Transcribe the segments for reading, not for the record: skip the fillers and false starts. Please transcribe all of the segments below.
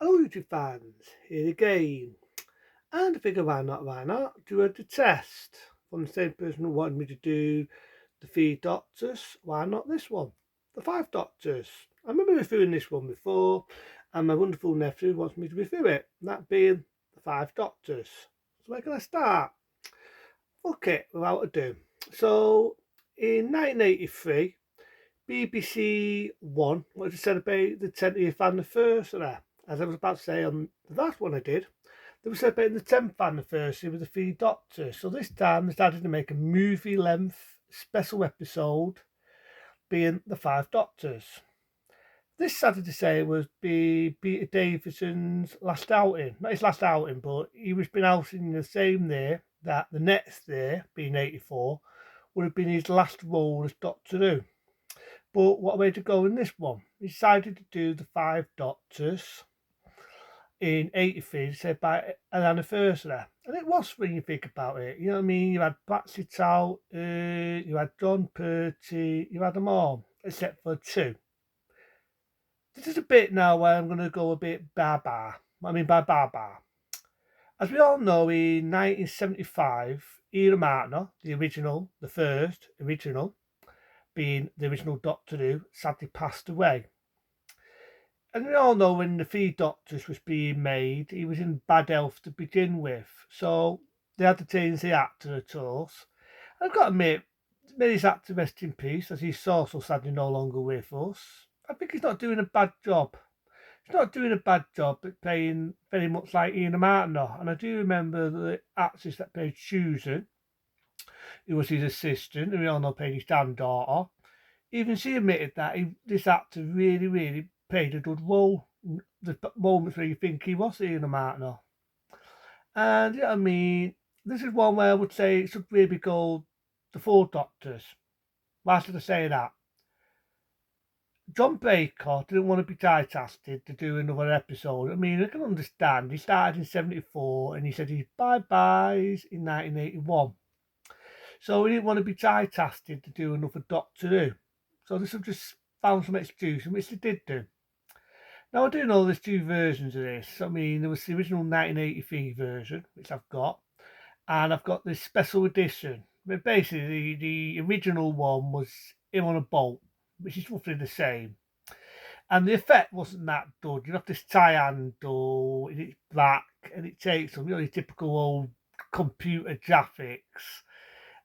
Hello YouTube fans, here again. And I figure why not, do a test from the same person who wanted me to do the 3 Doctors. Why not this one? The 5 Doctors. I remember reviewing this one before, and my wonderful nephew wants me to review it, that being the 5 Doctors. So where can I start? Okay, without ado. So in 1983, BBC One wanted to celebrate the 10th anniversary. As I was about to say on the last one I did, they were celebrating the 10th anniversary with the 3 Doctors. So this time they started to make a movie length special episode being the 5 Doctors. This Saturday to say was be Peter Davison's last outing. Not his last outing, but he was been out in the same year that the next year, being 84, would have been his last role as Doctor Who. But what way to go in this one? He decided to do the 5 Doctors in 83, said by an anniversary. And it was when you think about it. You know what I mean? You had Patsy Tout, you had John Pertwee, you had them all, except for 2. This is a bit now where I'm going to go a bit bar. I mean by bar. As we all know, in 1975, Ian Martner, the original, the first original, being the original Doctor Who, sadly passed away. And we all know when the 3 Doctors was being made, he was in bad health to begin with. So they had to change the actor, of course. I've got to admit, may his actor rest in peace, as he's so sadly no longer with us. I think he's not doing a bad job. He's not doing a bad job at playing very much like Ian Martner. And I do remember the actress that played Susan, who was his assistant, who we all know played his granddaughter. Even she admitted that this actor really played a good role. The moments where you think he was Ian Martner. And yeah, I mean, this is one where I would say it should really be called The 4 Doctors. Why should I say that? John Baker didn't want to be typecasted to do another episode. I mean, I can understand. He started in 74 and he said his bye-byes in 1981. So he didn't want to be typecasted to do another Doctor Who. So this have just found some excuse, which they did do. Now, I do know there's 2 versions of this. I mean, there was the original 1983 version, which I've got, and I've got this special edition. But basically, the original one was him on a boat, which is roughly the same. And the effect wasn't that good. You have this tie handle, and it's black, and it takes some really typical old computer graphics.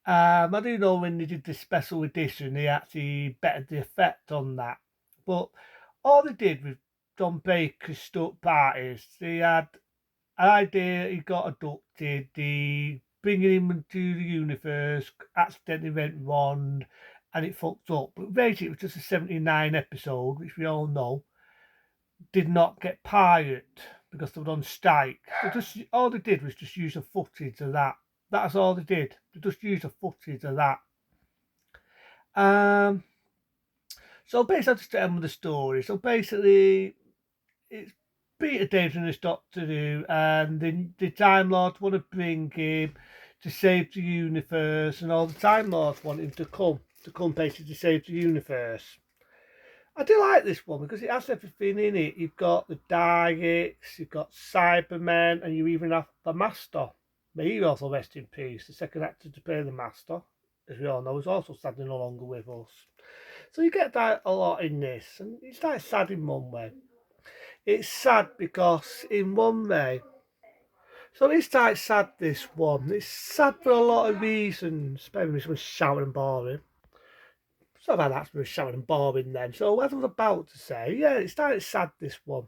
I do know when they did the special edition, they actually bettered the effect on that. But all they did with John Baker's stuck parties, they had an idea he got abducted, the bringing him into the universe accidentally went wrong and it fucked up. But basically, it was just a 79 episode, which we all know did not get pirated because they were on strike. All they did was just use the footage of that. That's all they did. They just used the footage of that. So basically, I'll just get on with the story. So basically, it's Peter Davison as Doctor Who, and the Time Lords want to bring him to save the universe, and all the Time Lords want him to come basically to save the universe. I do like this one because it has everything in it. You've got the Daleks, you've got Cybermen, and you even have the Master. May he also rest in peace. The second actor to play the Master, as we all know, is also sadly no longer with us. So you get that a lot in this, and it's like sad in one way. It's sad because in one way, so it's like sad this one. It's sad for a lot of reasons. Maybe someone's shouting and boring. So that's really shouting and boring then. So as I was about to say, yeah, it's like sad this one.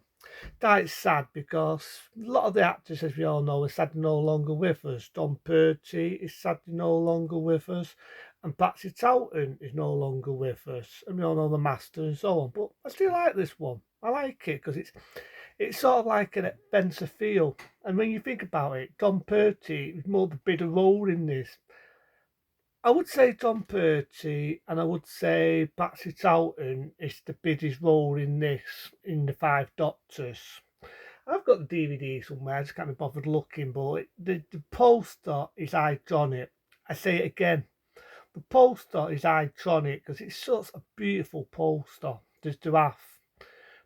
It's sad because a lot of the actors, as we all know, are sadly no longer with us. Don Pertwee is sadly no longer with us, and Patsy Troughton is no longer with us, and we all know the Master and so on. But I still like this one. I like it because it's sort of like an adventure feel. And when you think about it, Don Pertwee is more the bigger role in this. I would say Don Pertwee and I would say Patsy Troughton is the biggest role in this, in the 5 Doctors. I've got the DVD somewhere, I just can't be bothered looking, but the poster is iconic. I say it again, the poster is iconic because it's such a beautiful poster, the giraffe.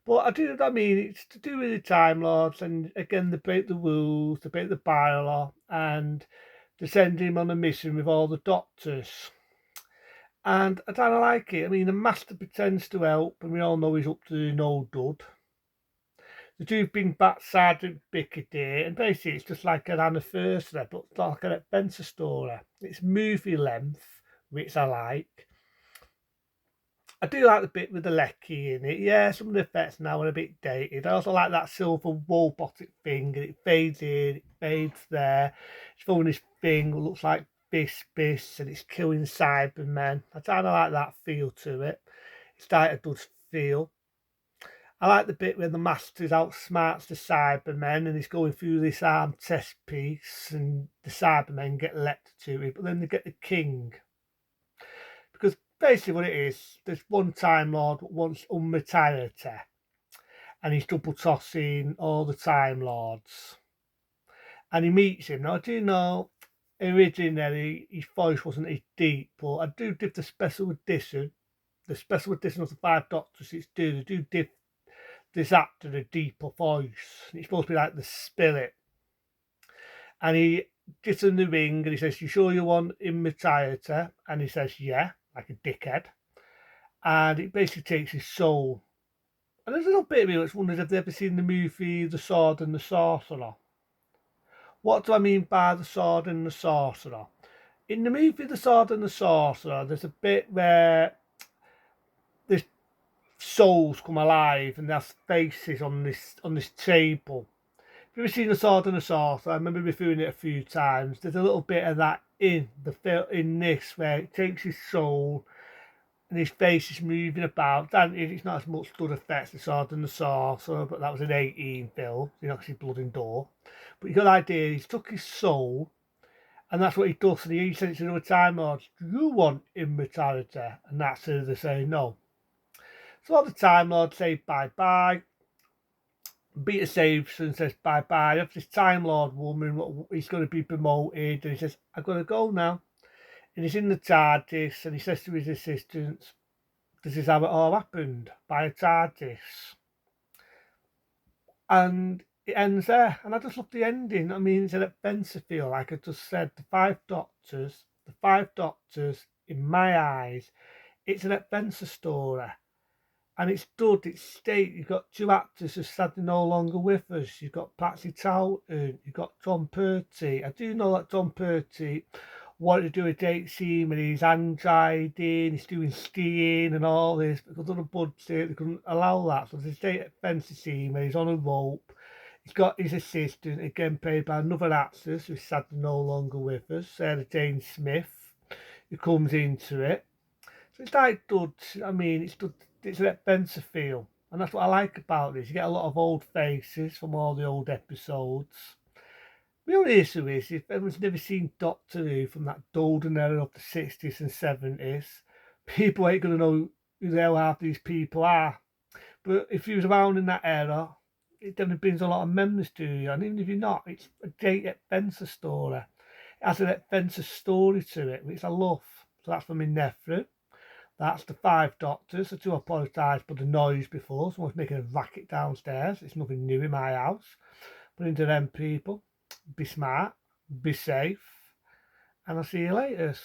But I do, I mean, it's to do with the Time Lords, and again, they break the rules, they break the bylaw, and they send him on a mission with all the doctors. And I don't like it. I mean, the Master pretends to help, and we all know he's up to no good. They do bring back Sergeant Bickerdee, and basically it's just like an anniversary, but like an adventure story. It's movie length, which I like. I do like the bit with the Lecky in it. Yeah, some of the effects now are a bit dated. I also like that silver robotic thing, and it fades in, it fades there. It's throwing this thing that looks like Biss, and it's killing Cybermen. I kind of like that feel to it. It's like it does feel. I like the bit where the Master's outsmarts the Cybermen and he's going through this arm test piece, and the Cybermen get elected to it, but then they get the King. Because basically what it is, there's one Time Lord that wants unretirety, and he's double tossing all the Time Lords. And he meets him. Now, I do know originally his voice wasn't as deep, but I do give the special edition of the Five Doctors, they do give this actor a deeper voice. It's supposed to be like the spirit. And he gets in the ring and he says, "You sure you want immortality?" And he says, "Yeah," like a dickhead. And it basically takes his soul. And there's a little bit of me that's wondered if they've ever seen the movie The Sword and the Sorcerer. What do I mean by The Sword and the Sorcerer? In the movie The Sword and the Sorcerer, there's a bit where this souls come alive and there's faces on this table. If you've ever seen The Sword and the Sorcerer, I remember reviewing it a few times. There's a little bit of that in the film in this where it takes his soul and his face is moving about. And it's not as much blood effects, The Sword and the Sorcerer, but that was an 18 film. You know, see blood and gore. But you got the idea, he's took his soul, and that's what he does. And he says to another Time Lords, "Do you want immortality?" And that's who they say no. So all the Time Lords say bye bye. Peter saves and says bye bye. After this Time Lord woman, he's going to be promoted, and he says, "I've got to go now." And he's in the TARDIS, and he says to his assistants, "This is how it all happened, by a TARDIS." And it ends there. And I just love the ending. I mean, it's an adventure feel, like I just said. The Five Doctors, in my eyes, it's an adventure story. And it's done, it's state. You've got two actors who are sadly no longer with us. You've got Patsy Talton, you've got Tom Purty. I do know that Tom Purty wanted to do a date scene when he's anxiety, he's doing skiing and all this, because of the budget, they couldn't allow that. So there's a date fancy scene where he's on a rope. He's got his assistant, again played by another actress who's sadly no longer with us, Sarah Jane Smith, who comes into it. So it's like dud. I mean, it's an adventure feel, and that's what I like about this. You get a lot of old faces from all the old episodes. The only issue is if everyone's never seen Doctor Who from that golden era of the 60s and 70s, people ain't gonna know who the hell half these people are. But if you was around in that era, it definitely brings a lot of memories to you. And even if you're not, it's a great adventure story. It has an adventure story to it, which I love. So that's from my nephew. That's the Five Doctors. I do apologise for the noise before. Someone's making a racket downstairs. It's nothing new in my house. But into them people, be smart, be safe, and I'll see you later.